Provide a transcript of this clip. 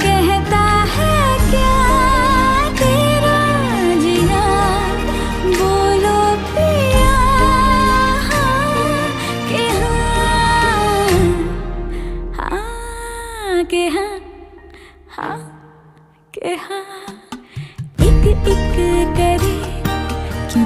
कहता है क्या तेरा जिया, बोलो पिया हाँ कि हाँ, हाँ कि हाँ, हाँ कि हाँ। एक एक करे क्यों